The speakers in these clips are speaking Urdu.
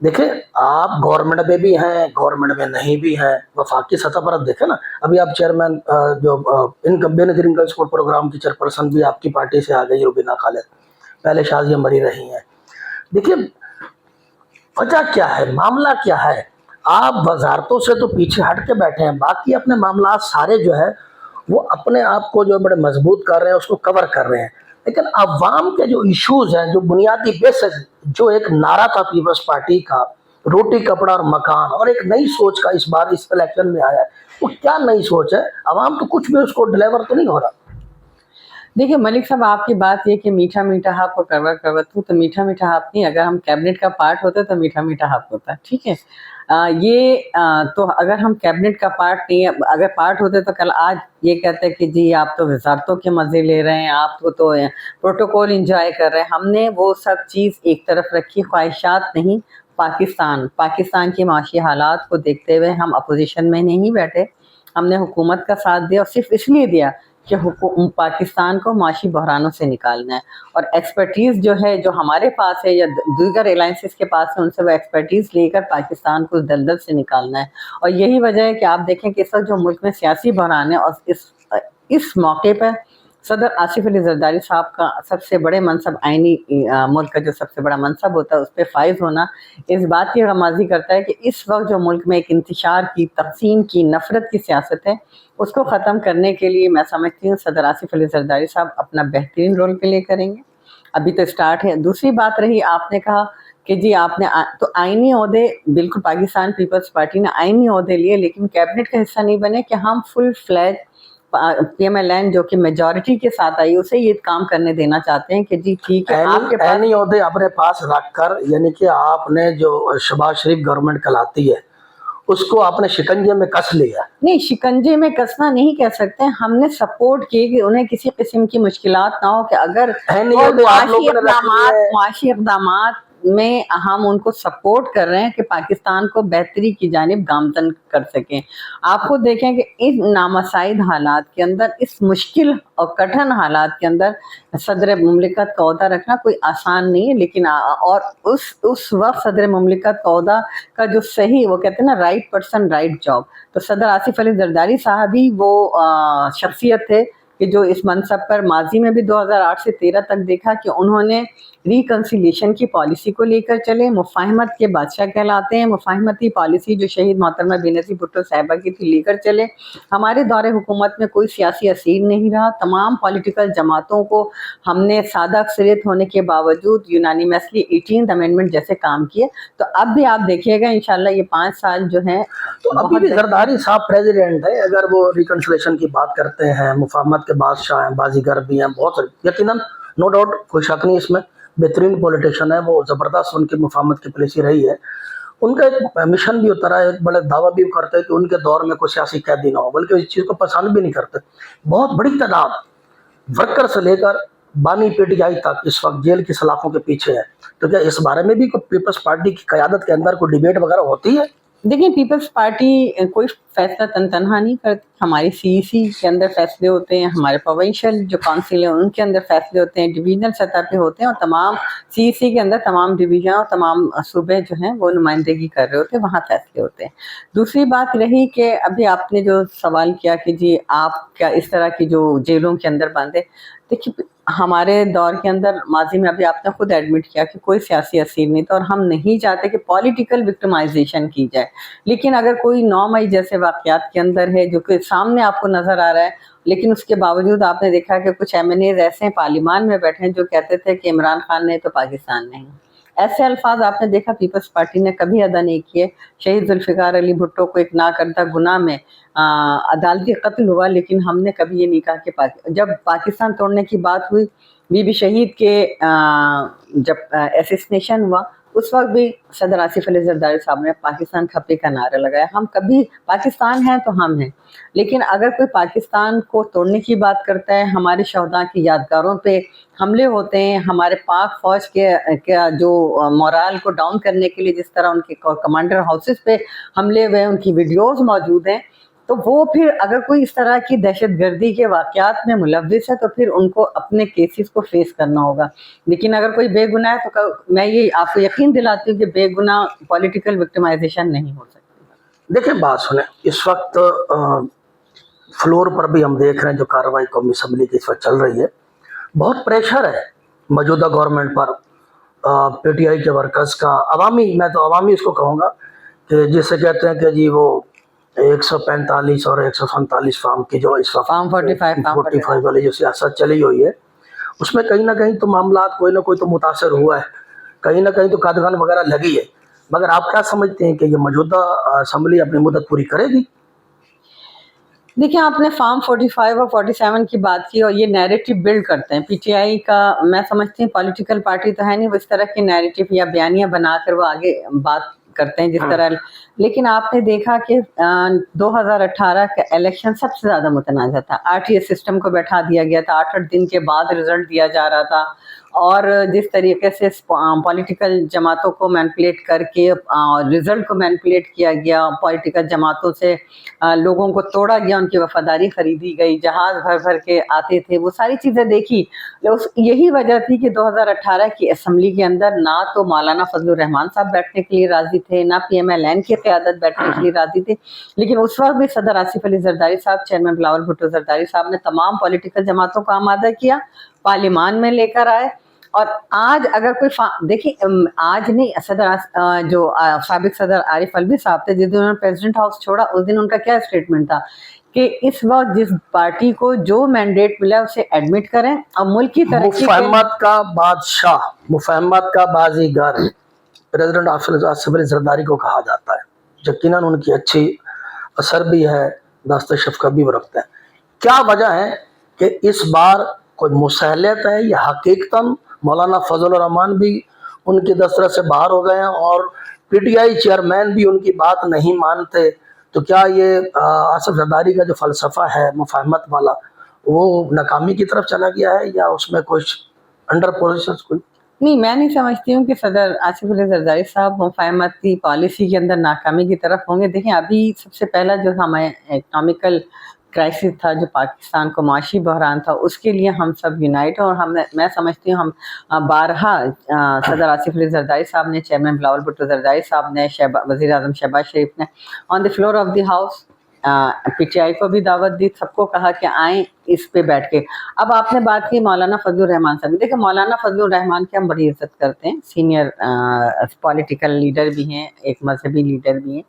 دیکھیں آپ گورنمنٹ میں بھی ہیں, گورنمنٹ میں نہیں بھی ہیں, وفاقی سطح پر آپ دیکھیں نا, ابھی آپ چیئرمین جو بے نظیر انکم سپورٹ پروگرام کی چیئرپرسن بھی آپ کی پارٹی سے آ گئی روبینہ خالد, پہلے شازیہ مری رہی ہیں. دیکھیے وجہ کیا ہے, معاملہ کیا ہے, آپ وزارتوں سے تو پیچھے ہٹ کے بیٹھے ہیں, باقی اپنے معاملات سارے جو ہے وہ اپنے آپ کو جو بڑے مضبوط کر رہے ہیں, اس کو کور کر رہے ہیں. لیکن عوام کے جو ایشوز ہیں, جو بنیادی بیسک, جو ایک نعرہ تھا پیپلز پارٹی کا, روٹی کپڑا اور مکان, اور ایک نئی سوچ کا اس بار اس الیکشن میں آیا ہے, وہ کیا نئی سوچ ہے؟ عوام تو کچھ بھی اس کو ڈلیور تو نہیں ہو رہا. دیکھیے ملک صاحب, آپ کی بات یہ کہ میٹھا میٹھا ہاپ کو کروا تو میٹھا میٹھا ہاپ نہیں, اگر ہم کیبنٹ کا پارٹ ہوتے تو میٹھا میٹھا ہاپ ہوتا, ٹھیک ہے. تو اگر ہم کیبنٹ کا پارٹ نہیں, اگر پارٹ ہوتے تو کل آج یہ کہتے کہ جی آپ تو وزارتوں کے مزے لے رہے ہیں, آپ کو تو پروٹوکول انجوائے کر رہے ہیں. ہم نے وہ سب چیز ایک طرف رکھی, خواہشات نہیں. پاکستان کی معاشی حالات کو دیکھتے ہوئے ہم اپوزیشن میں نہیں بیٹھے, ہم نے حکومت کا ساتھ دیا, اور صرف اس لیے دیا کہ پاکستان کو معاشی بحرانوں سے نکالنا ہے, اور ایکسپرٹیز جو ہے جو ہمارے پاس ہے یا دیگر الائنسز کے پاس ہے, ان سے وہ ایکسپرٹیز لے کر پاکستان کو اس دلدل سے نکالنا ہے. اور یہی وجہ ہے کہ آپ دیکھیں کہ اس وقت جو ملک میں سیاسی بحران ہے, اور اس موقع پر صدر آصف علی زرداری صاحب کا سب سے بڑے منصب, آئینی ملک کا جو سب سے بڑا منصب ہوتا ہے, اس پہ فائز ہونا اس بات کی غمازی کرتا ہے کہ اس وقت جو ملک میں ایک انتشار کی, تقسیم کی, نفرت کی سیاست ہے, اس کو ختم کرنے کے لیے میں سمجھتی ہوں صدر آصف علی زرداری صاحب اپنا بہترین رول پلے کریں گے. ابھی تو اسٹارٹ ہے. دوسری بات رہی, آپ نے کہا کہ جی آپ نے تو آئینی عہدے, بالکل پاکستان پیپلز پارٹی نے آئینی عہدے لیے, لیکن کیبنٹ کا حصہ نہیں بنے کہ ہم فل فلیج پی ایم ایل این جو کہ میجورٹی کے ساتھ آئی, اسے یہ کام کرنے دینا چاہتے ہیں کہ جی ٹھیک ہے آپ کے پاس عینی عہدے اپنے پاس رکھ کر, یعنی کہ آپ نے جو شہباز شریف گورنمنٹ کہلاتی ہے اس کو آپ نے شکنجے میں کس لیا. نہیں, شکنجے میں کسنا نہیں کہہ سکتے, ہم نے سپورٹ کی کہ انہیں کسی قسم کی مشکلات نہ ہو, کہ اگر معاشی اقدامات میں ہم ان کو سپورٹ کر رہے ہیں کہ پاکستان کو بہتری کی جانب گامزن کر سکیں. آپ کو دیکھیں کہ ان نامساعد حالات کے اندر, اس مشکل اور کٹھن حالات کے اندر صدر مملکت کا عہدہ رکھنا کوئی آسان نہیں ہے, لیکن اور اس وقت صدر مملکت کا عہدہ کا جو صحیح, وہ کہتے ہیں نا رائٹ پرسن رائٹ جاب, تو صدر آصف علی زرداری صاحب ہی وہ شخصیت تھے کہ جو اس منصب پر ماضی میں بھی 2008 سے 13 تک دیکھا کہ انہوں نے ریکنسیلیشن کی پالیسی کو لے کر چلے, مفاہمت کے بادشاہ کہلاتے ہیں, مفاہمتی پالیسی جو شہید محترمہ بینظیر بھٹو صاحبہ کی تھی لے کر چلے. ہمارے دور حکومت میں کوئی سیاسی اسیر نہیں رہا, تمام پولیٹیکل جماعتوں کو ہم نے سادہ اکثریت ہونے کے باوجود یونانیمسلی 18th امینڈمنٹ جیسے کام کیے. تو اب بھی آپ دیکھیے گا انشاءاللہ یہ 5 سال جو ہیں, تو ابھی بھی زرداری صاحب پریزیڈنٹ ہے, اگر وہ ریکنسلیشن کی بات کرتے ہیں, مفاہمت کے بادشاہ ہیں, بازیگر بھی ہیں بہت سارے, یقیناً نو ڈاؤٹ, کوئی شک نہیں اس میں, بہترین پولیٹیشین ہے وہ, زبردست ان کی مفاہمت کی پالیسی رہی ہے. ان کا ایک مشن بھی ہوتا رہا ہے, ایک بڑے دعویٰ بھی کرتے ہیں کہ ان کے دور میں کوئی سیاسی قیدی نہ ہو, بلکہ اس چیز کو پسند بھی نہیں کرتے. بہت بڑی تعداد ورکر سے لے کر بانی پی ٹی آئی تک اس وقت جیل کی سلاخوں کے پیچھے ہے. تو کیا اس بارے میں بھی کوئی پیپلز پارٹی کی قیادت کے اندر کوئی ڈیبیٹ وغیرہ ہوتی ہے؟ دیکھیں پیپلز پارٹی کوئی فیصلہ تنہا نہیں کرتی, ہماری سی سی کے اندر فیصلے ہوتے ہیں, ہمارے پروونشل جو کونسل ہیں ان کے اندر فیصلے ہوتے ہیں, ڈویژنل سطح پہ ہوتے ہیں, اور تمام سی سی کے اندر تمام ڈویژن اور تمام صوبے جو ہیں وہ نمائندگی کر رہے ہوتے ہیں, وہاں فیصلے ہوتے ہیں. دوسری بات رہی کہ ابھی آپ نے جو سوال کیا کہ جی آپ کیا اس طرح کی جو جیلوں کے اندر باندھے, دیکھیے ہمارے دور کے اندر ماضی میں ابھی آپ نے خود ایڈمٹ کیا کہ کوئی سیاسی اسیر نہیں تھا, اور ہم نہیں چاہتے کہ پولیٹیکل وکٹمائزیشن کی جائے. لیکن اگر کوئی 9 مئی جیسے واقعات کے اندر ہے جو کہ سامنے آپ کو نظر آ رہا ہے, لیکن اس کے باوجود آپ نے دیکھا کہ کچھ ایم این ایز ایسے ہیں پارلیمان میں بیٹھے ہیں جو کہتے تھے کہ عمران خان نہیں تو پاکستان نہیں, ایسے الفاظ آپ نے دیکھا پیپلز پارٹی نے کبھی ادا نہیں کیے. شہید ذوالفقار علی بھٹو کو ایک ناکردہ گناہ میں عدالتی قتل ہوا, لیکن ہم نے کبھی یہ نہیں کہا کہ جب پاکستان توڑنے کی بات ہوئی, بی بی شہید کے جب ایسیسنیشن ہوا, اس وقت بھی صدر آصف علی زرداری صاحب نے پاکستان کھپے کا نعرہ لگایا. ہم کبھی پاکستان ہیں تو ہم ہیں, لیکن اگر کوئی پاکستان کو توڑنے کی بات کرتا ہے, ہمارے شہداء کی یادگاروں پہ حملے ہوتے ہیں, ہمارے پاک فوج کے جو مورال کو ڈاؤن کرنے کے لیے جس طرح ان کے کمانڈر ہاؤسز پہ حملے ہوئے, ان کی ویڈیوز موجود ہیں, تو وہ پھر اگر کوئی اس طرح کی دہشت گردی کے واقعات میں ملوث ہے تو پھر ان کو اپنے کیسز کو فیس کرنا ہوگا. لیکن اگر کوئی بے گناہ ہے تو میں یہ آپ کو یقین دلاتی ہوں کہ بے گناہ پولیٹیکل وکٹمائزیشن نہیں ہو سکتی. دیکھیں بات سنیں، اس وقت فلور پر بھی ہم دیکھ رہے ہیں جو کارروائی قومی اسمبلی کی اس وقت چل رہی ہے، بہت پریشر ہے موجودہ گورنمنٹ پر، پی ٹی آئی کے ورکرز کا، عوامی، میں تو عوامی اس کو کہوں گا کہ جسے کہتے ہیں کہ جی وہ 145 اور 147 فارم کی جو اس وقت فارم 45 والی جو سیاست چلی ہوئی ہے، اس میں کہیں نہ کہیں تو معاملات کوئی نہ کوئی تو متاثر ہوا ہے، کہیں نہ کہیں تو قدغن وغیرہ لگی ہے. مگر آپ کیا سمجھتے ہیں کہ یہ موجودہ اسمبلی اپنی مدت پوری کرے گی؟ دیکھیں آپ نے فارم 45 اور 47 کی بات کی اور یہ نیریٹو بلڈ کرتے ہیں. پی ٹی آئی کا میں سمجھتی ہوں پولیٹیکل پارٹی تو ہے نہیں، وہ اس طرح کی نیریٹو یا بیانیاں بنا کر وہ آگے بات کرتے ہیں جس طرح. لیکن آپ نے دیکھا کہ 2018 کا الیکشن سب سے زیادہ متنازع تھا. آر ٹی ایس سسٹم کو بیٹھا دیا گیا تھا، 8 دن کے بعد رزلٹ دیا جا رہا تھا، اور جس طریقے سے پولیٹیکل جماعتوں کو مینپولیٹ کر کے رزلٹ کو مینپولیٹ کیا گیا، پولیٹیکل جماعتوں سے لوگوں کو توڑا گیا، ان کی وفاداری خریدی گئی، جہاز بھر بھر کے آتے تھے، وہ ساری چیزیں دیکھی. یہی وجہ تھی کہ 2018 کی اسمبلی کے اندر نہ تو مولانا فضل الرحمان صاحب بیٹھنے کے لیے راضی تھے، نہ پی ایم ایل این کی قیادت بیٹھنے کے لیے راضی تھے. لیکن اس وقت بھی صدر آصف علی زرداری صاحب، چیئرمین بلاول بھٹو زرداری صاحب نے تمام پولیٹیکل جماعتوں کو آمادہ کیا، پارلیمان میں لے کر آئے. اور آج اگر کوئی دیکھیں، آج نہیں، جو سابق صدر عارف الوی صاحب تھے، جس دن انہوں نے پریزیڈنٹ ہاؤس چھوڑا، اس دن ان کا کیا اسٹیٹمنٹ تھا کہ اس وقت جس پارٹی کو جو مینڈیٹ ملا اسے ایڈمٹ کریں اور ملک کی ترقی. مفاہمت کا بادشاہ، مفاہمت کا بازیگر پریزیڈنٹ آصف علی زرداری کو کہا جاتا ہے. یقیناً ان کی اچھی اثر بھی ہے، دست شفقت بھی وہ رکھتے ہیں. کیا وجہ ہے کہ اس بار کوئی مسلط ہے یا حقیقتاً مولانا فضل الرحمان بھی ان کی دسترس سے باہر ہو گئے ہیں اور پی ٹی آئی چیئرمین بھی ان کی بات نہیں مانتے؟ تو کیا یہ آصف زرداری کا جو فلسفہ ہے مفاہمت والا وہ ناکامی کی طرف چلا گیا ہے یا اس میں کچھ انڈر پوزیشنز کوئی؟ نہیں، میں نہیں سمجھتی ہوں کہ صدر آصف علی زرداری صاحب مفاہمتی پالیسی کے اندر ناکامی کی طرف ہوں گے. دیکھیں ابھی سب سے پہلا جو ہمیں اکنامیکل کرائسس تھا، جو پاکستان کو معاشی بحران تھا، اس کے لیے ہم سب یونائٹ ہیں. اور میں سمجھتی ہوں ہم بارہا صدر آصف علی زرداری صاحب نے، چیئرمین بلاول بھٹو زرداری صاحب نے، وزیر اعظم شہباز شریف نے on the floor of the house P T I کو بھی دعوت دی، سب کو کہا کہ آئیں اس پہ بیٹھ کے. اب آپ نے بات کی مولانا فضل الرحمان صاحب. دیکھیں مولانا فضل الرحمان کی ہم بڑی عزت کرتے ہیں، سینئر پولیٹیکل لیڈر بھی ہیں، ایک مذہبی لیڈر بھی ہیں.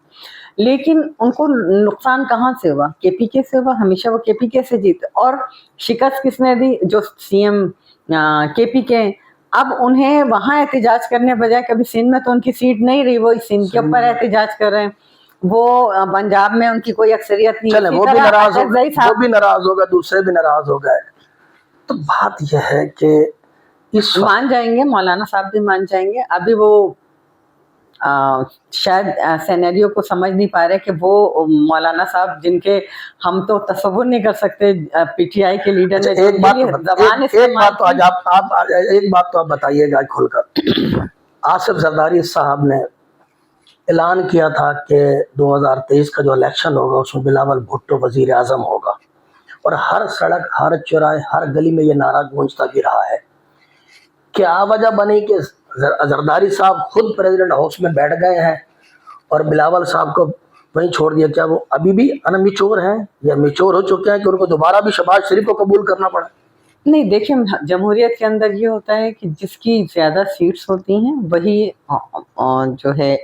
لیکن ان کو نقصان کہاں سے ہوا؟ کے پی کے سے ہوا. ہمیشہ وہ کے پی کے سے جیتے. اور شکست کس نے دی؟ جو سی ایم کے پی کے. اب انہیں وہاں احتجاج کرنے بجائے، کبھی سندھ میں تو ان کی سیٹ نہیں رہی، وہ سندھ کے اوپر احتجاج کر رہے ہیں. وہ پنجاب میں ان کی کوئی اکثریت نہیں. چلیں، وہ بھی ناراض ہوگا، دوسرے بھی ناراض ہو گئے. تو بات یہ ہے کہ اس مان جائیں گے، مولانا صاحب بھی مان جائیں گے. ابھی وہ شاید سینیریو کو سمجھ نہیں پا رہے کہ وہ مولانا صاحب جن کے ہم تو تصور نہیں کر سکتے، پی ٹی آئی کے لیڈر نے ایک بات تو آپ بتائیے گا کھول کر. آصف زرداری صاحب نے اعلان کیا تھا کہ 2023 کا جو الیکشن ہوگا اس میں بلاول بھٹو وزیر اعظم ہوگا، اور ہر سڑک، ہر چوراہے، ہر گلی میں یہ نعرہ گونجتا بھی رہا ہے. کیا وجہ بنی کہ زرداری صاحب خود پریزیڈنٹ ہاؤس میں بیٹھ گئے ہیں اور بلاول صاحب کو وہیں چھوڑ دیا؟ کیا وہ ابھی بھی انمیچور ہیں یا میچور ہو چکے ہیں کہ ان کو دوبارہ بھی شہباز شریف کو قبول کرنا پڑا؟ نہیں، دیکھیں جمہوریت کے اندر یہ ہوتا ہے کہ جس کی زیادہ سیٹس ہوتی ہیں وہی جو ہے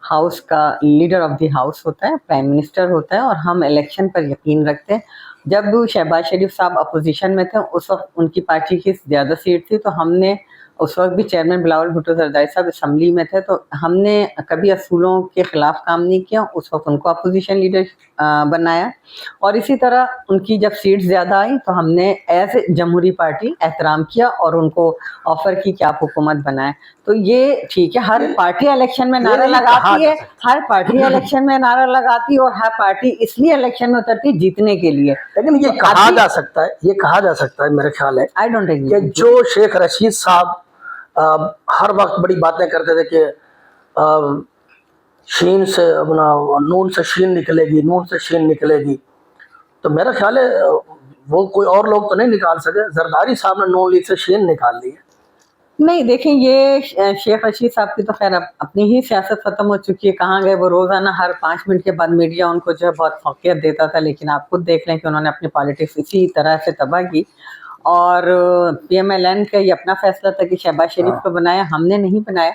ہاؤس کا لیڈر آف دی ہاؤس ہوتا ہے، پرائم منسٹر ہوتا ہے. اور ہم الیکشن پر یقین رکھتے ہیں. جب شہباز شریف صاحب اپوزیشن میں تھے اس وقت ان کی پارٹی کی زیادہ سیٹ تھی، تو ہم نے اس وقت بھی چیئرمین بلاول بھٹو زرداری صاحب اسمبلی میں تھے، تو ہم نے کبھی اصولوں کے خلاف کام نہیں کیا. اس وقت ان کو اپوزیشن لیڈر بنایا. اور اسی طرح ان کی جب سیٹ زیادہ آئی تو ہم نے ایز اے جمہوری پارٹی احترام کیا اور ان کو آفر کی کہ آپ حکومت بنائیں. تو یہ ٹھیک ہے، ہر پارٹی الیکشن میں نعرہ لگاتی ہے، ہر پارٹی الیکشن میں نعرہ لگاتی ہے، اور ہر پارٹی اس لیے الیکشن میں اترتی جیتنے کے لیے. لیکن یہ کہا جا سکتا ہے میرے خیال ہے آئی ڈونٹ کہ جو شیخ رشید صاحب ہر وقت بڑی باتیں کرتے تھے کہ شین سے اپنا نون سے شین نکلے گی، نون سے شین نکلے گی، تو میرا خیال ہے وہ کوئی اور لوگ تو نہیں نکال سکے، زرداری صاحب نے نون لیگ سے شین نکال لی ہے۔ نہیں دیکھیں، یہ شیخ رشید صاحب کی تو خیر اب اپنی ہی سیاست ختم ہو چکی ہے، کہاں گئے وہ؟ روزانہ ہر 5 منٹ کے بعد میڈیا ان کو جو ہے بہت فوقیت دیتا تھا، لیکن آپ خود دیکھ لیں کہ انہوں نے اپنی پالیٹکس اسی طرح سے تباہ کی، اور پی ایم ایل این کا یہ اپنا فیصلہ تھا کہ شہباز شریف کو بنایا، ہم نے نہیں بنایا۔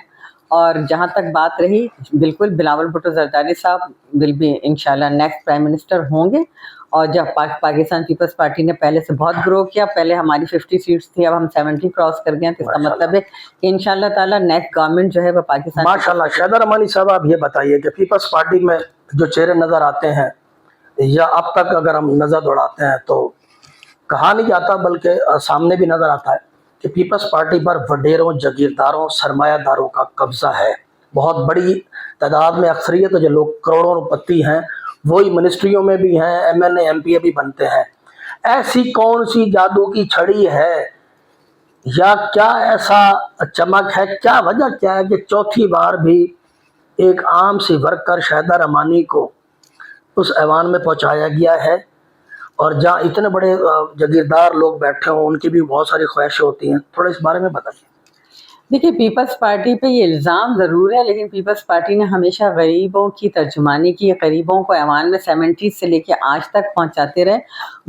اور جہاں تک بات رہی، بالکل بلاول بھٹو زرداری صاحب ول بی انشاءاللہ نیکسٹ پرائم منسٹر ہوں گے، اور جب پاکستان پیپلز پارٹی نے پہلے سے بہت گرو کیا، پہلے ہماری 50 سیٹس تھی، اب ہم 70 کراس کر گئے ہیں، تو اس کا مطلب ہے کہ انشاءاللہ تعالیٰ نیکسٹ گورنمنٹ جو ہے وہ پاکستان ماشاءاللہ۔ شیدہ رحمانی صاحب آپ یہ بتائیے کہ پیپلز پارٹی میں جو چہرے نظر آتے ہیں، یا اب تک اگر ہم نظر دوڑاتے ہیں تو کہا نہیں جاتا بلکہ سامنے بھی نظر آتا ہے کہ پیپلز پارٹی پر وڈیروں، جگیرداروں، سرمایہ داروں کا قبضہ ہے، بہت بڑی تعداد میں اکثریت جو لوگ کروڑوں روپتی ہیں وہی منسٹریوں میں بھی ہیں، M N A M P A بھی بنتے ہیں۔ ایسی کون سی جادو کی چھڑی ہے یا کیا ایسا چمک ہے، کیا وجہ کیا ہے کہ چوتھی بار بھی ایک عام سی ورکر شیدہ رحمانی کو اس ایوان میں پہنچایا گیا ہے، اور جہاں اتنے بڑے جگیردار لوگ بیٹھے ہوں ان کی بھی بہت ساری خواہشیں ہوتی ہیں، تھوڑا اس بارے میں بتائیے۔ دیکھیے، پیپلز پارٹی پہ یہ الزام ضرور ہے، لیکن پیپلز پارٹی نے ہمیشہ غریبوں کی ترجمانی کی، غریبوں کو ایوان میں 70 سے لے کے آج تک پہنچاتے رہے۔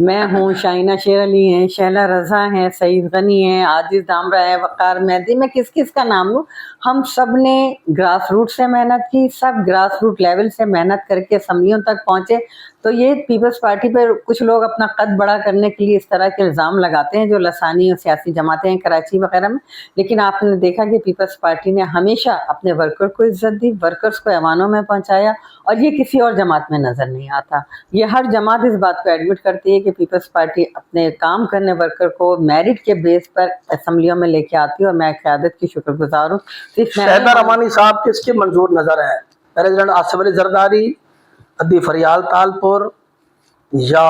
میں ہوں، شاہینہ شیر علی ہیں، شہلا رضا ہیں، سعید غنی ہیں، عاجز دامرا ہے، وقار مہدی، میں کس کس کا نام لوں؟ ہم سب نے گراس روٹ سے محنت کی، سب گراس روٹ لیول سے محنت کر کے اسمبلیوں تک پہنچے۔ تو یہ پیپلز پارٹی پر کچھ لوگ اپنا قد بڑا کرنے کے لیے اس طرح کے الزام لگاتے ہیں، جو لسانی اور سیاسی جماعتیں ہیں کراچی وغیرہ میں، لیکن آپ نے دیکھا کہ پیپلز پارٹی نے ہمیشہ اپنے ورکر کو عزت دی، ورکرز کو ایوانوں میں پہنچایا، اور یہ کسی اور جماعت میں نظر نہیں آتا۔ یہ ہر جماعت اس بات کو ایڈمٹ کرتی ہے کہ پیپلز پارٹی اپنے کام کرنے ورکر کو میرٹ کے بیس پر اسمبلیوں میں لے کے آتی ہے، اور میں قیادت کی شکر گزار ہوں۔ شیدہ رحمانی صاحب کس کے منظور نظر ہیں؟ پریزیڈنٹ آصف علی زرداری، ادی فریال تالپور، یا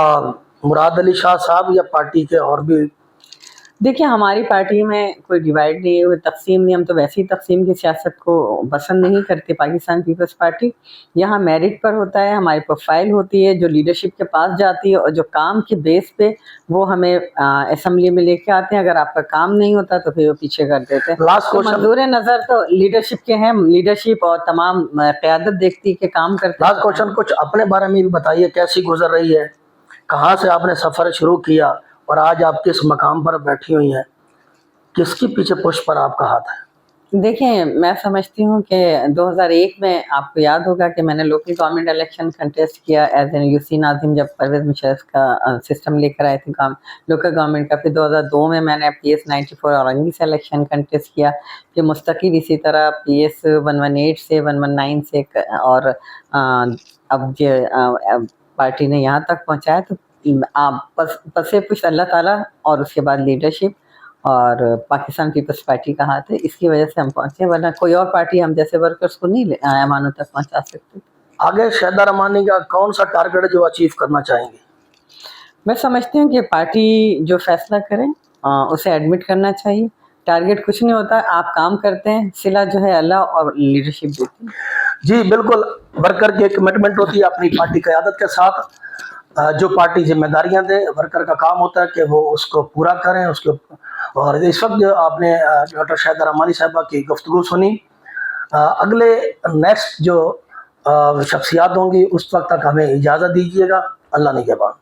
مراد علی شاہ صاحب، یا پارٹی کے اور بھی؟ دیکھیں، ہماری پارٹی میں کوئی ڈیوائڈ نہیں ہے، تقسیم نہیں، ہم تو ویسی تقسیم کی سیاست کو پسند نہیں کرتے۔ پاکستان پیپلز پارٹی یہاں میرٹ پر ہوتا ہے، ہماری پروفائل ہوتی ہے جو لیڈرشپ کے پاس جاتی ہے، اور جو کام کے بیس پہ وہ ہمیں اسمبلی میں لے کے آتے ہیں۔ اگر آپ کا کام نہیں ہوتا تو پھر وہ پیچھے کر دیتے ہیں۔ تو منظور نظر تو لیڈرشپ کے ہیں، لیڈرشپ اور تمام قیادت دیکھتی ہے کہ کام کرتے ہیں۔ لاسٹ کوشچن، کچھ اپنے بارے میں بھی بتائیے، کیسی گزر رہی ہے، کہاں سے آپ نے سفر شروع کیا، اور آج آپ کس مقام پر بیٹھی ہوئی ہیں، کس کی پیچھے پشت پر آپ کا ہاتھ ہے؟ دیکھیں، میں سمجھتی ہوں کہ 2001 میں آپ کو یاد ہوگا کہ میں نے لوکل گورنمنٹ الیکشن کنٹیسٹ کیا ایز این یو سی ناظم، جب پرویز مشرف کا سسٹم لے کر آئے تھے لوکل گورنمنٹ کا۔ پھر 2002 میں نے پی ایس 94 اورنگی سے الیکشن کنٹیسٹ کیا، پھر مستقل اسی طرح پی ایس 118 سے 119 سے، اور اب جو پارٹی نے یہاں تک پہنچایا، تو پس پشت اللہ تعالیٰ اور اس کے بعد لیڈرشپ اور پاکستان پیپلز پارٹی کا ہاتھ ہے، اس کی وجہ سے ہم پہنچے، ورنہ کوئی اور پارٹی ہم جیسے ورکرز کو نہیں ایوانوں تک پہنچا سکتی۔ آگے شیدہ رحمانی کا کون سا ٹارگیٹ ہے جو اچیو کرنا چاہیں گے؟ میں سمجھتی ہوں کہ پارٹی جو فیصلہ کرے اسے ایڈمٹ کرنا چاہیے۔ ٹارگیٹ کچھ نہیں ہوتا، آپ کام کرتے ہیں، صلہ جو ہے اللہ اور لیڈرشپ دیتی ہے۔ جی بالکل، ورکر کی ایک کمٹمنٹ ہوتی ہے اپنی پارٹی قیادت کے ساتھ، جو پارٹی ذمہ داریاں دے، ورکر کا کام ہوتا ہے کہ وہ اس کو پورا کریں، اس کو۔ اور اس وقت جو آپ نے ڈاکٹر شیدہ رحمانی صاحبہ کی گفتگو سنی، اگلے نیکسٹ جو شخصیات ہوں گی اس وقت تک ہمیں اجازت دیجیے گا۔ اللہ نگہبان۔